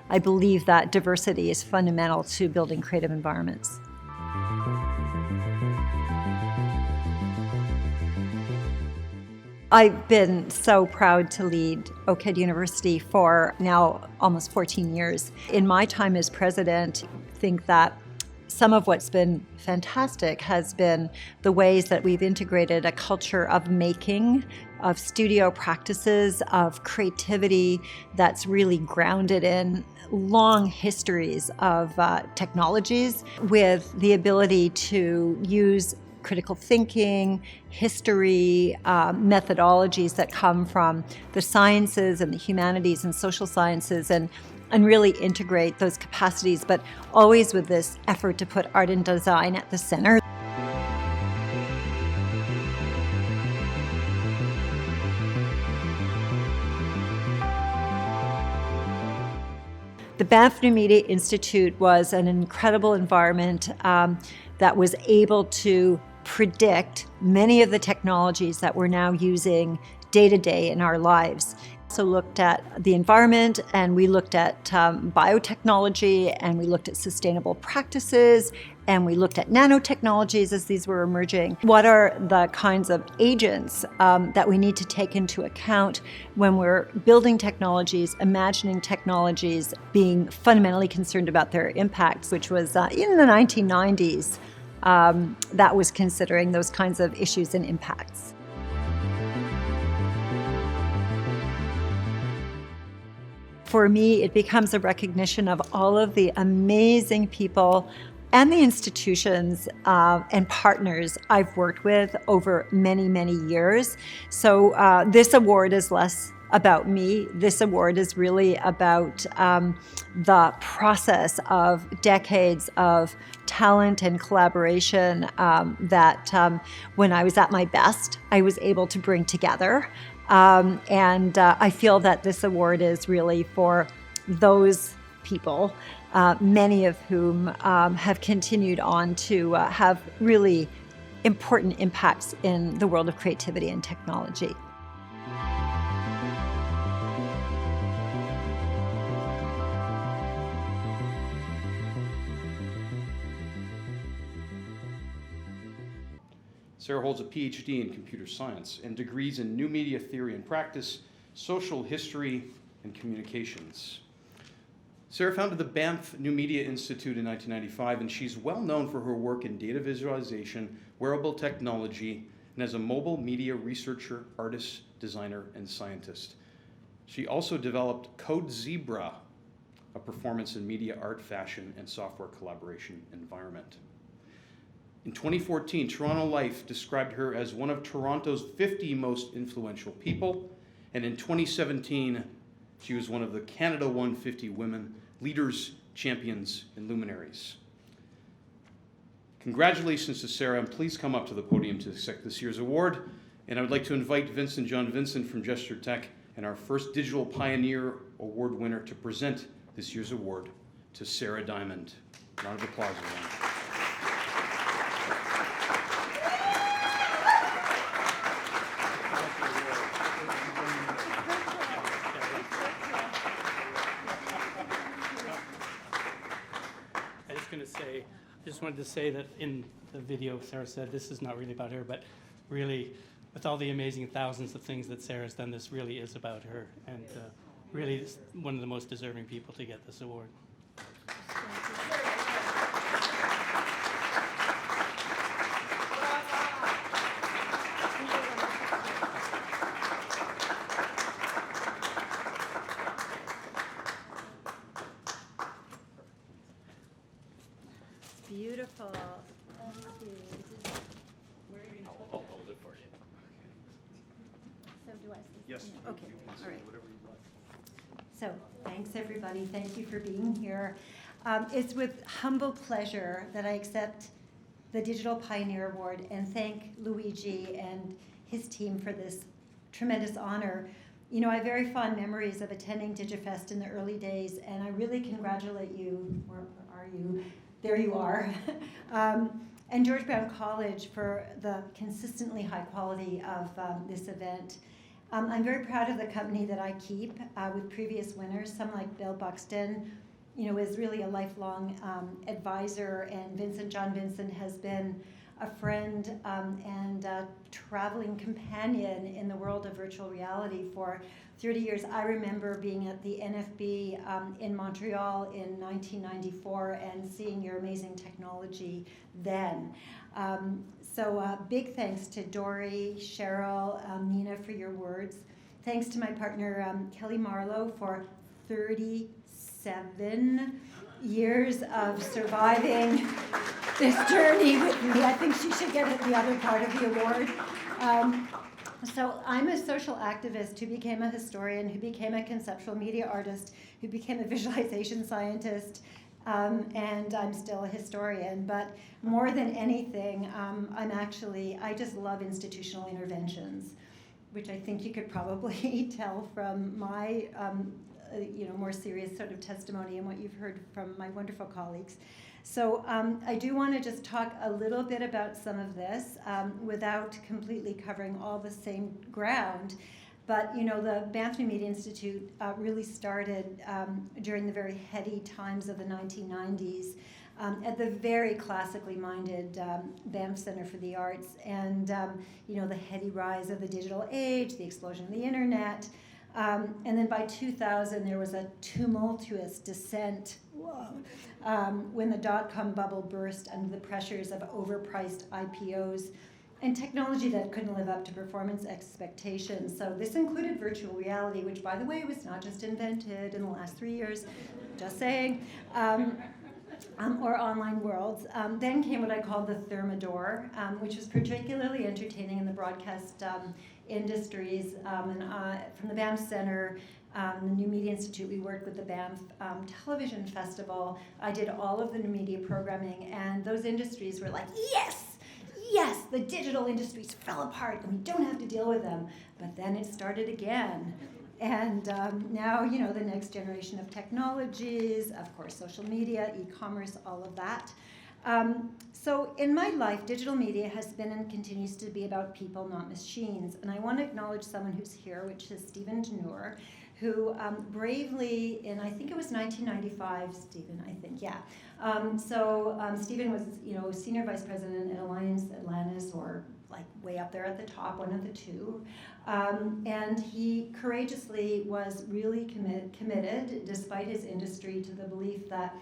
I believe that diversity is fundamental to building creative environments. I've been so proud to lead OCAD University for now almost 14 years. In my time as president, I think that some of what's been fantastic has been the ways that we've integrated a culture of making, of studio practices, of creativity that's really grounded in long histories of technologies with the ability to use critical thinking, history, methodologies that come from the sciences and the humanities and social sciences and really integrate those capacities, but always with this effort to put art and design at the center. The Banff New Media Institute was an incredible environment that was able to predict many of the technologies that we're now using day to day in our lives. So looked at the environment, and we looked at biotechnology, and we looked at sustainable practices, and we looked at nanotechnologies as these were emerging. What are the kinds of agents that we need to take into account when we're building technologies, imagining technologies, being fundamentally concerned about their impacts, which was in the 1990s. That was considering those kinds of issues and impacts. For me, it becomes a recognition of all of the amazing people and the institutions and partners I've worked with over many, many years. So this award is less about me. This award is really about the process of decades of talent and collaboration that when I was at my best, I was able to bring together. And I feel that this award is really for those people, many of whom have continued on to have really important impacts in the world of creativity and technology. Sara holds a PhD in computer science and degrees in new media theory and practice, social history, and communications. Sara founded the Banff New Media Institute in 1995, and she's well known for her work in data visualization, wearable technology, and as a mobile media researcher, artist, designer, and scientist. She also developed Code Zebra, a performance in media art, fashion, and software collaboration environment. In 2014, Toronto Life described her as one of Toronto's 50 most influential people, and in 2017, she was one of the Canada 150 women leaders, champions, and luminaries. Congratulations to Sara, and please come up to the podium to accept this year's award. And I would like to invite Vincent from GestureTek and our first Digital Pioneer Award winner to present this year's award to Sara Diamond. Round of applause, everyone. I just wanted to say that in the video, Sara said this is not really about her, but really, with all the amazing thousands of things that Sara's done, this really is about her, and really one of the most deserving people to get this award. Beautiful. I'll hold it for you. So do I? Yes. Okay. All right. So thanks, everybody. Thank you for being here. It's with humble pleasure that I accept the Digital Pioneer Award and thank Luigi and his team for this tremendous honor. You know, I have very fond memories of attending Digifest in the early days, and I really congratulate you. Where are you? There you are. And George Brown College for the consistently high quality of this event. I'm very proud of the company that I keep with previous winners, some like Bill Buxton, is really a lifelong advisor, and John Vincent has been a friend and a traveling companion in the world of virtual reality for 30 years. I remember being at the NFB in Montreal in 1994 and seeing your amazing technology then. So big thanks to Dory, Cheryl, Nina for your words. Thanks to my partner Kelly Marlowe for 37 years of surviving this journey with me. I think she should get the other part of the award. So I'm a social activist who became a historian, who became a conceptual media artist, who became a visualization scientist, and I'm still a historian. But more than anything, I just love institutional interventions, which I think you could probably tell from my more serious sort of testimony and what you've heard from my wonderful colleagues. So I do want to just talk a little bit about some of this without completely covering all the same ground. But the Banff New Media Institute really started during the very heady times of the 1990s at the very classically minded Banff Center for the Arts, and the heady rise of the digital age, the explosion of the internet. And then by 2000, there was a tumultuous descent when the dot-com bubble burst under the pressures of overpriced IPOs and technology that couldn't live up to performance expectations. So this included virtual reality, which, by the way, was not just invented in the last 3 years, just saying, or online worlds. Then came what I call the Thermidor, which was particularly entertaining in the broadcast industries. From the Banff Center, the New Media Institute, we worked with the Banff Television Festival. I did all of the new media programming, and those industries were like, yes, the digital industries fell apart, and we don't have to deal with them. But then it started again. And now, the next generation of technologies, of course, social media, e-commerce, all of that. So in my life, digital media has been and continues to be about people, not machines. And I want to acknowledge someone who's here, which is Stephen Deneur, who bravely, in I think it was 1995, Stephen, I think, yeah. Stephen was, Senior Vice President at Alliance Atlantis, or like way up there at the top, one of the two. And he courageously was really committed, despite his industry, to the belief that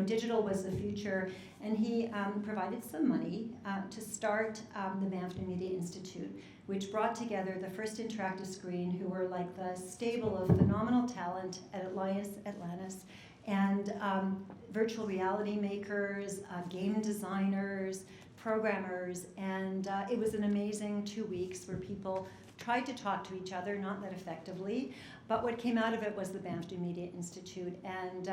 digital was the future, and he provided some money to start the Banff New Media Institute, which brought together the first interactive screen, who were like the stable of phenomenal talent at Alliance Atlantis, and virtual reality makers, game designers, programmers, and it was an amazing 2 weeks where people tried to talk to each other, not that effectively, but what came out of it was the Banff New Media Institute, and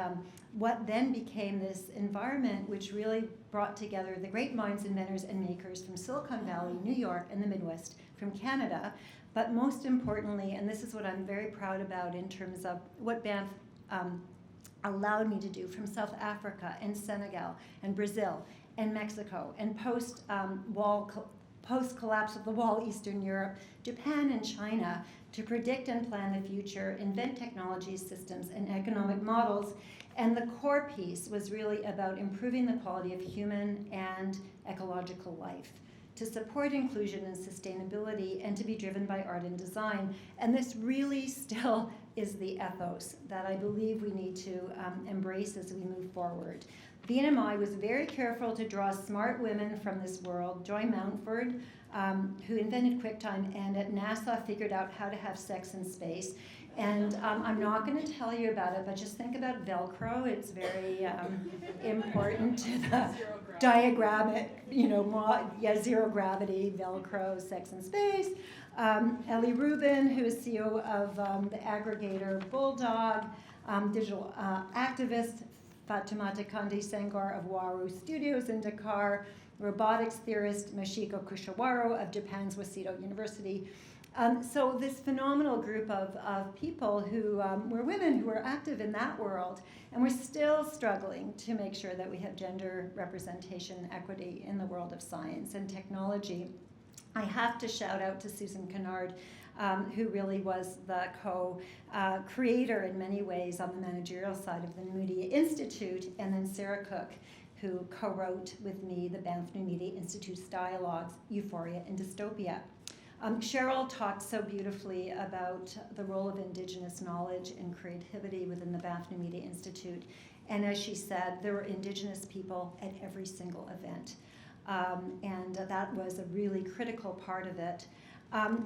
what then became this environment which really brought together the great minds, inventors, and makers from Silicon Valley, New York, and the Midwest, from Canada, but most importantly, and this is what I'm very proud about in terms of what Banff allowed me to do, from South Africa and Senegal and Brazil and Mexico and post-collapse of the wall, Eastern Europe, Japan and China, to predict and plan the future, invent technologies, systems, and economic models. And the core piece was really about improving the quality of human and ecological life, to support inclusion and sustainability, and to be driven by art and design. And this really still is the ethos that I believe we need to embrace as we move forward. BNMI was very careful to draw smart women from this world. Joy Mountford, who invented QuickTime, and at NASA figured out how to have sex in space. And I'm not going to tell you about it, but just think about Velcro. It's very important to the diagram. Zero gravity, Velcro, sex in space. Ellie Rubin, who is CEO of the aggregator Bulldog, digital activist. Fatoumata Kandi Senghor of Waru Studios in Dakar, robotics theorist Mashiko Kushawaro of Japan's Waseda University. So this phenomenal group of people who were women who were active in that world, and we're still struggling to make sure that we have gender representation equity in the world of science and technology. I have to shout out to Susan Kennard, who really was the co-creator in many ways on the managerial side of the New Media Institute, and then Sarah Cook, who co-wrote with me the Banff New Media Institute's dialogues, Euphoria and Dystopia. Cheryl talked so beautifully about the role of Indigenous knowledge and creativity within the Banff New Media Institute. And as she said, there were Indigenous people at every single event. And that was a really critical part of it.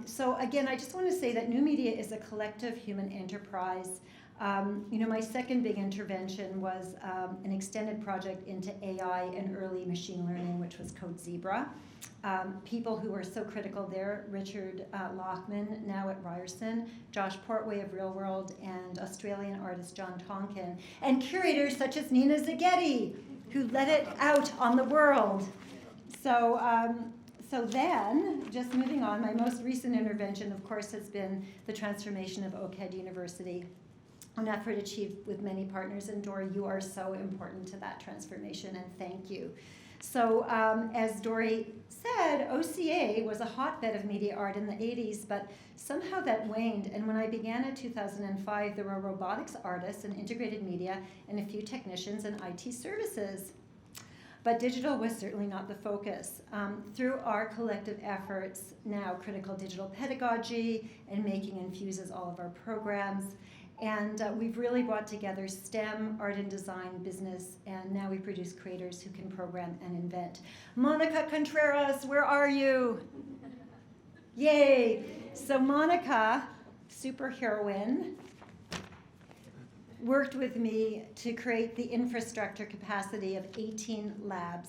So again, I just want to say that New Media is a collective human enterprise. My second big intervention was an extended project into AI and early machine learning, which was Code Zebra. People who were so critical there, Richard Lochman, now at Ryerson, Josh Portway of Real World, and Australian artist John Tonkin, and curators such as Nina Zaghetti, who let it out on the world. So then, just moving on, my most recent intervention, of course, has been the transformation of OCAD University, an effort achieved with many partners. And Dory, you are so important to that transformation, and thank you. So as Dory said, OCA was a hotbed of media art in the 80s, but somehow that waned. And when I began in 2005, there were robotics artists and integrated media and a few technicians and IT services. But digital was certainly not the focus. Through our collective efforts, now critical digital pedagogy and making infuses all of our programs. And we've really brought together STEM, art and design, business, and now we produce creators who can program and invent. Monica Contreras, where are you? Yay! So Monica, superheroine, worked with me to create the infrastructure capacity of 18 labs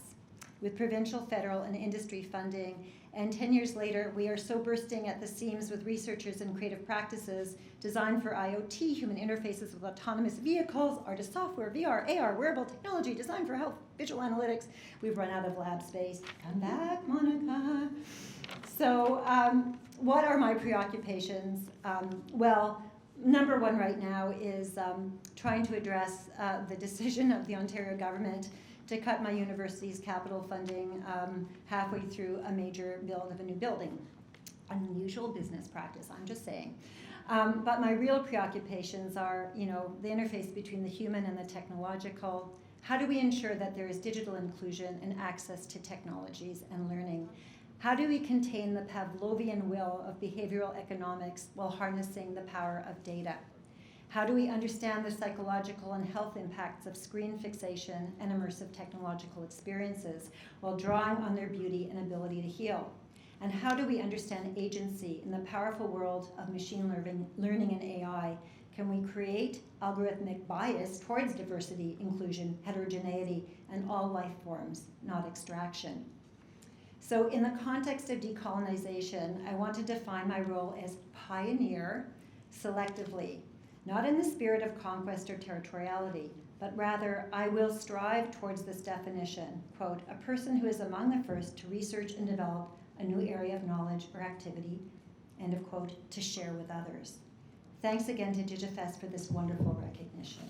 with provincial, federal, and industry funding. And 10 years later, we are so bursting at the seams with researchers and creative practices designed for IoT, human interfaces with autonomous vehicles, artist software, VR, AR, wearable technology, designed for health, visual analytics. We've run out of lab space. Come back, Monica. So what are my preoccupations? Well, number one right now is trying to address the decision of the Ontario government to cut my university's capital funding halfway through a major build of a new building. Unusual business practice, I'm just saying. But my real preoccupations are, the interface between the human and the technological. How do we ensure that there is digital inclusion and access to technologies and learning? How do we contain the Pavlovian will of behavioral economics while harnessing the power of data? How do we understand the psychological and health impacts of screen fixation and immersive technological experiences while drawing on their beauty and ability to heal? And how do we understand agency in the powerful world of machine learning and AI? Can we create algorithmic bias towards diversity, inclusion, heterogeneity, and all life forms, not extraction? So in the context of decolonization, I want to define my role as pioneer selectively, not in the spirit of conquest or territoriality, but rather I will strive towards this definition, quote, a person who is among the first to research and develop a new area of knowledge or activity, end of quote, to share with others. Thanks again to Digifest for this wonderful recognition.